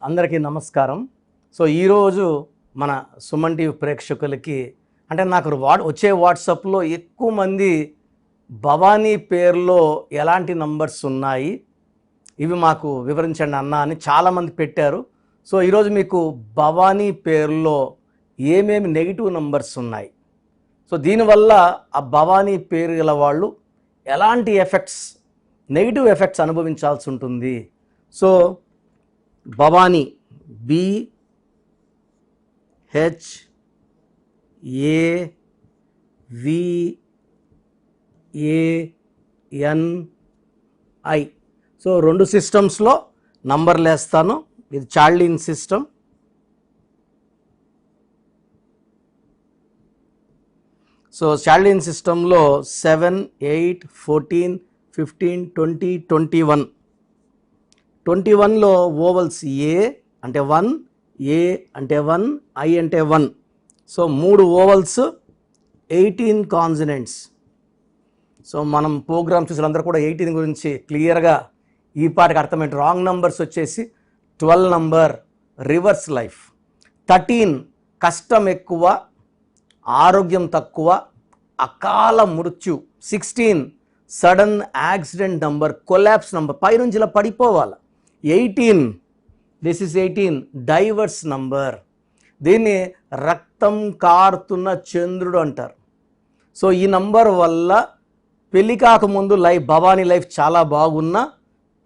అందరికీ నమస్కారం. సో ఈరోజు మన సుమన్ టీవీ ప్రేక్షకులకి అంటే నాకు వచ్చే వాట్సాప్లో ఎక్కువ మంది భవానీ పేరులో ఎలాంటి నంబర్స్ ఉన్నాయి ఇవి మాకు వివరించండి అన్న అని చాలామంది పెట్టారు. సో ఈరోజు మీకు భవానీ పేరులో ఏమేమి నెగిటివ్ నంబర్స్ ఉన్నాయి, సో దీనివల్ల ఆ భవానీ పేరు గల వాళ్ళు ఎలాంటి ఎఫెక్ట్స్, నెగిటివ్ ఎఫెక్ట్స్ అనుభవించాల్సి ఉంటుంది. So Bhavani BHAVANI. సో రెండు సిస్టమ్స్లో నంబర్లు వేస్తాను. ఇది చార్లిన్ సిస్టమ్. సో చార్లిన్ సిస్టంలో 7, 8, 14, 15, 20, 21. 21లో ఓవల్స్ ఏ అంటే 1, ఏ అంటే 1, ఐ అంటే 1. So 3 ovals, 18 consonants. సో మనం ప్రోగ్రామ్ చూసినందరూ కూడా 18 గురించి క్లియర్గా ఈ పాటికి అర్థమైంది. రాంగ్ నంబర్స్ వచ్చేసి 12 నంబర్ రివర్స్ లైఫ్, 13 కష్టం ఎక్కువ ఆరోగ్యం తక్కువ అకాల మృత్యు, 16 sudden accident number, collapse number, పైనుంచి ఇలా పడిపోవాలి. 18 దిస్ ఇస్ 18 డైవర్స్ నంబర్. దీన్ని రక్తం కారుతున్న చంద్రుడు అంటారు. సో ఈ నంబర్ వల్ల పెళ్ళి కాకముందు భవానీ లైఫ్ చాలా బాగున్నా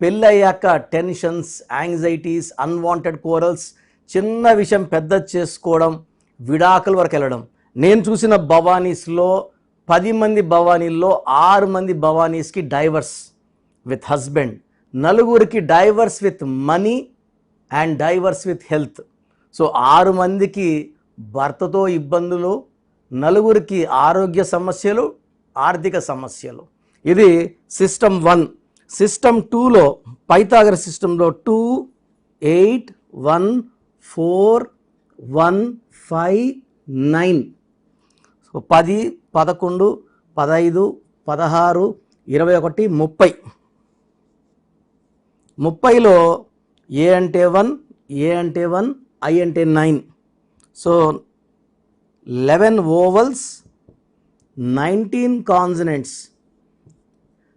పెళ్ళి అయ్యాక టెన్షన్స్, యాంగ్జైటీస్, అన్వాంటెడ్ కోరల్స్, చిన్న విషయం పెద్ద చేసుకోవడం, విడాకుల వరకు వెళ్ళడం. నేను చూసిన భవానీస్లో 10 మంది భవానీల్లో 6 మంది భవానీస్కి డైవర్స్ విత్ హస్బెండ్, 4కి divorce with money and diverse with health. So 6 మందికి భర్తతో ఇబ్బందులు, 4కి ఆరోగ్య సమస్యలు, ఆర్థిక సమస్యలు. ఇది సిస్టమ్ 1. సిస్టమ్ 2లో పైథాగరస్ సిస్టంలో 2, 8, 1, 4, 1, 5, 9. సో 10, 11, 15, 16, 21, 30. 30లో ఏ అంటే 1, ఏ అంటే 1, ఐ అంటే 9. So 11 ovals, 19 consonants.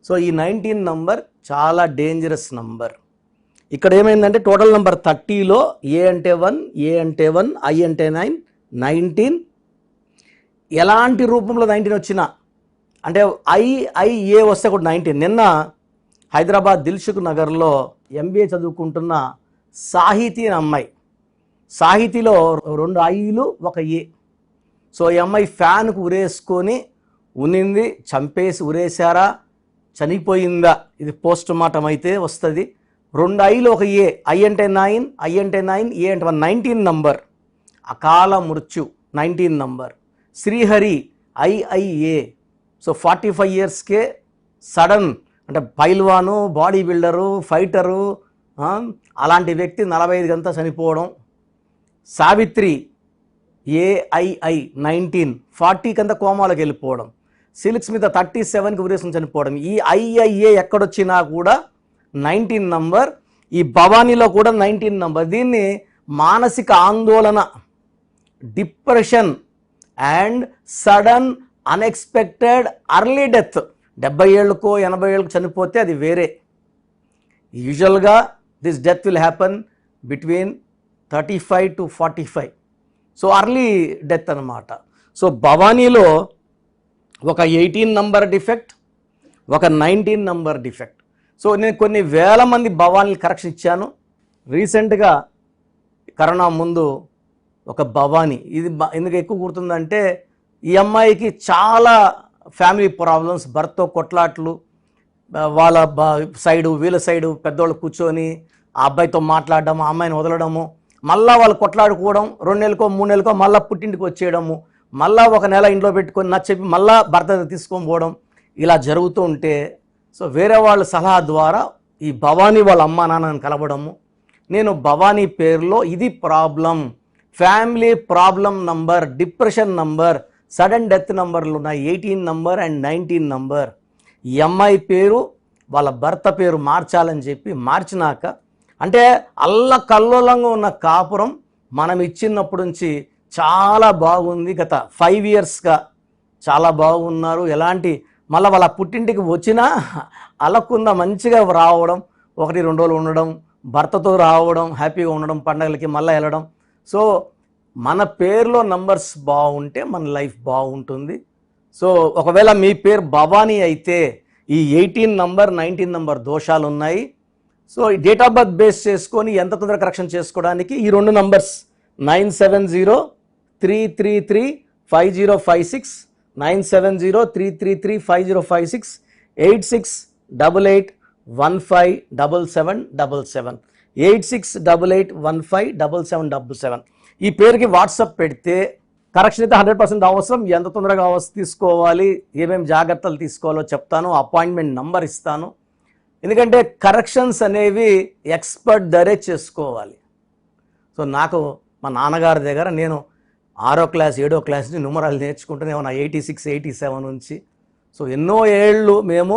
సో ఈ 19 నంబర్ చాలా డేంజరస్ నంబర్. ఇక్కడ ఏమైందంటే టోటల్ నంబర్ 30లో ఏ అంటే 1, ఏ అంటే 1, ఐ అంటే 9, 19. ఎలాంటి రూపంలో 19 వచ్చినా అంటే ఏ వస్తే కూడా 19. నిన్న హైదరాబాద్ దిల్సుఖ్ నగర్లో MBA చదువుకుంటున్న సాహితీ అనే అమ్మాయి, సాహితీలో 2 ఐలు 1 ఏ. సో ఈ అమ్మాయి ఫ్యాన్కు ఉరేసుకొని ఉనింది, చంపేసి ఉరేశారా, చనిపోయిందా, ఇది పోస్ట్ మార్టం అయితే వస్తుంది. 2 ఐలు 1 ఏ, ఐ అంటే 9, ఐ అంటే 9, ఏ అంటే 1, 19 నంబర్. అకాల మృత్యు 19 నంబర్. శ్రీహరి IIA. సో 45 ఇయర్స్కే సడన్ అంటే పైల్వాను, బాడీ బిల్డరు, ఫైటరు, అలాంటి వ్యక్తి 45 గంట చనిపోవడం. సావిత్రి AII 19, 40 కంత కోమాలకు వెళ్ళిపోవడం. సిల్క్ స్మిత 37కి ఉరేసుకుని చనిపోవడం. ఈ IIA ఎక్కడొచ్చినా కూడా 19 నంబర్. ఈ భవానీలో కూడా 19 నంబర్. దీన్ని మానసిక ఆందోళన, depression and sudden unexpected early death. 70 ఏళ్ళకో 80 ఏళ్ళకు చనిపోతే అది వేరే. యూజువల్గా this death will happen between 35 to 45. So early death అన్నమాట. సో భవానీలో ఒక 18 నంబర్ డిఫెక్ట్, ఒక 19 నంబర్ డిఫెక్ట్. సో నేను కొన్ని వేల మంది భవానీలు కరెక్షన్ ఇచ్చాను. రీసెంట్గా కరోనా ముందు ఒక భవానీ, ఇది ఎందుకు ఎక్కువ గుర్తుందంటే ఈ అమ్మాయికి చాలా ఫ్యామిలీ ప్రాబ్లమ్స్, భర్తతో కొట్లాట్లు, వాళ్ళ సైడు వీళ్ళ సైడు పెద్దవాళ్ళు కూర్చొని ఆ అబ్బాయితో మాట్లాడడం, ఆ అమ్మాయిని వదలడము, మళ్ళీ వాళ్ళు కొట్లాడుకోవడం, 2 నెలలకో 3 నెలలకో మళ్ళీ పుట్టింటికి వచ్చేయడము, మళ్ళీ 1 నెల ఇంట్లో పెట్టుకొని నచ్చెప్పి మళ్ళీ భర్త తీసుకొని పోవడం, ఇలా జరుగుతూ ఉంటే సో వేరే వాళ్ళ సలహా ద్వారా ఈ భవానీ వాళ్ళ అమ్మా నాన్నని కలవడము. నేను భవానీ పేరులో ఇది problem, family problem number, depression number, sudden death నంబర్లు ఉన్నాయి 18 నంబర్ అండ్ 19 నంబర్. ఈ అమ్మాయి పేరు వాళ్ళ భర్త పేరు మార్చాలని చెప్పి మార్చినాక అంటే అల్లకల్లోలంగా ఉన్న కాపురం మనం ఇచ్చినప్పటి నుంచి చాలా బాగుంది. గత 5 ఇయర్స్గా చాలా బాగున్నారు. ఎలాంటి మళ్ళీ వాళ్ళ పుట్టింటికి వచ్చినా అలకుండా మంచిగా రావడం, 1-2 రోజులు ఉండడం, భర్తతో రావడం, హ్యాపీగా ఉండడం, పండగలకి మళ్ళీ వెళ్ళడం. సో మన పేరులో నంబర్స్ బాగుంటే మన లైఫ్ బాగుంటుంది. సో ఒకవేళ మీ పేరు భవానీ అయితే ఈ 18 నంబర్ 19 నంబర్ దోషాలు ఉన్నాయి. సో ఈ డేట్ ఆఫ్ బర్త్ బేస్ చేసుకొని ఎంత తొందరగా కరెక్షన్ చేసుకోవడానికి ఈ 2 నంబర్స్ 970-333-5056, 970-333-5056, 8688157777, 8688157777. ఈ పేరుకి వాట్సాప్ పెడితే కరెక్షన్ అయితే 100% అవసరం. ఎంత తొందరగా తీసుకోవాలి, ఏమేమి జాగ్రత్తలు తీసుకోవాలో చెప్తాను, అపాయింట్మెంట్ నంబర్ ఇస్తాను. ఎందుకంటే కరెక్షన్స్ అనేవి ఎక్స్పర్ట్ ధరే చేసుకోవాలి. సో నాకు మా నాన్నగారి దగ్గర నేను 6వ క్లాస్ 7వ క్లాస్ నుంచి న్యూమరాలు నేర్చుకుంటూనే ఉన్నా, 86 87 నుంచి. సో ఎన్నో ఏళ్ళు మేము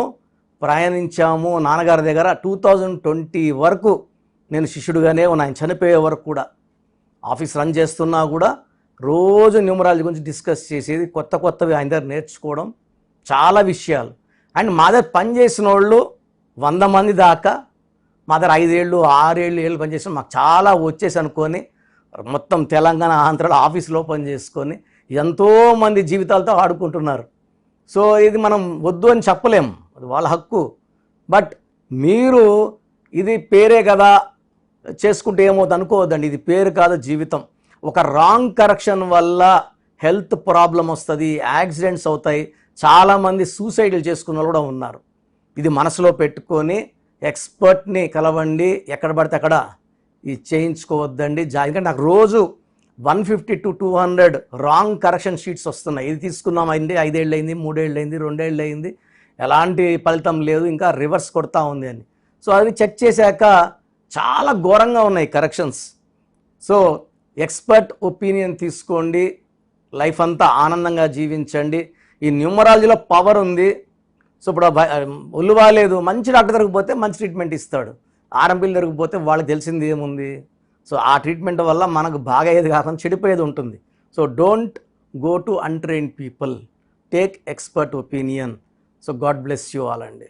ప్రయాణించాము నాన్నగారి దగ్గర. 2020 వరకు నేను శిష్యుడుగానే ఉన్నా, ఆయన చనిపోయే వరకు కూడా. ఆఫీస్ రన్ చేస్తున్నా కూడా రోజు న్యూమరాలజీ గురించి డిస్కస్ చేసేది, కొత్తవి ఆయన దగ్గర నేర్చుకోవడం, చాలా విషయాలు. అండ్ మా దగ్గర పనిచేసిన వాళ్ళు 100 మంది దాకా మా దగ్గర 5 ఏళ్ళు 6 ఏళ్ళు పనిచేసిన మాకు చాలా వచ్చేసి అనుకొని మొత్తం తెలంగాణ ఆంధ్రలో ఆఫీస్లో పనిచేసుకొని ఎంతోమంది జీవితాలతో ఆడుకుంటున్నారు. సో ఇది మనం వద్దు అని చెప్పలేము, అది వాళ్ళ హక్కు. బట్ మీరు ఇది పేరే కదా చేసుకుంటే ఏమవుతుంది అనుకోవద్దండి. ఇది పేరు కాదు, జీవితం. ఒక రాంగ్ కరెక్షన్ వల్ల హెల్త్ ప్రాబ్లం వస్తుంది, యాక్సిడెంట్స్ అవుతాయి, చాలామంది సూసైడ్లు చేసుకున్న వాళ్ళు కూడా ఉన్నారు. ఇది మనసులో పెట్టుకొని ఎక్స్పర్ట్ని కలవండి, ఎక్కడ పడితే అక్కడ ఇది చేయించుకోవద్దండి. ఎందుకంటే నాకు రోజు 150 to 200 రాంగ్ కరెక్షన్ షీట్స్ వస్తున్నాయి. ఇది తీసుకున్నాం అయింది, 5 ఏళ్ళు అయింది, 3 ఏళ్ళు అయింది, 2 ఏళ్ళు అయింది, ఎలాంటి ఫలితం లేదు, ఇంకా రివర్స్ కొడతా ఉంది అని. సో అది చెక్ చేశాక చాలా ఘోరంగా ఉన్నాయి కరెక్షన్స్. సో ఎక్స్పర్ట్ ఒపీనియన్ తీసుకోండి, లైఫ్ అంతా ఆనందంగా జీవించండి. ఈ న్యూమరాలజీలో పవర్ ఉంది. సో ఇప్పుడు ఒళ్ళు బాగాలేదు, మంచి డాక్టర్ దగ్గరికి పోతే మంచి ట్రీట్మెంట్ ఇస్తాడు. ఆర్ఎంపీల దగ్గరికి పోతే వాళ్ళకి తెలిసింది ఏముంది. సో ఆ ట్రీట్మెంట్ వల్ల మనకు బాగా అయ్యేది కాకుండా చెడిపోయేది ఉంటుంది. So don't go to untrained people, take expert opinion. So God bless you all అండి.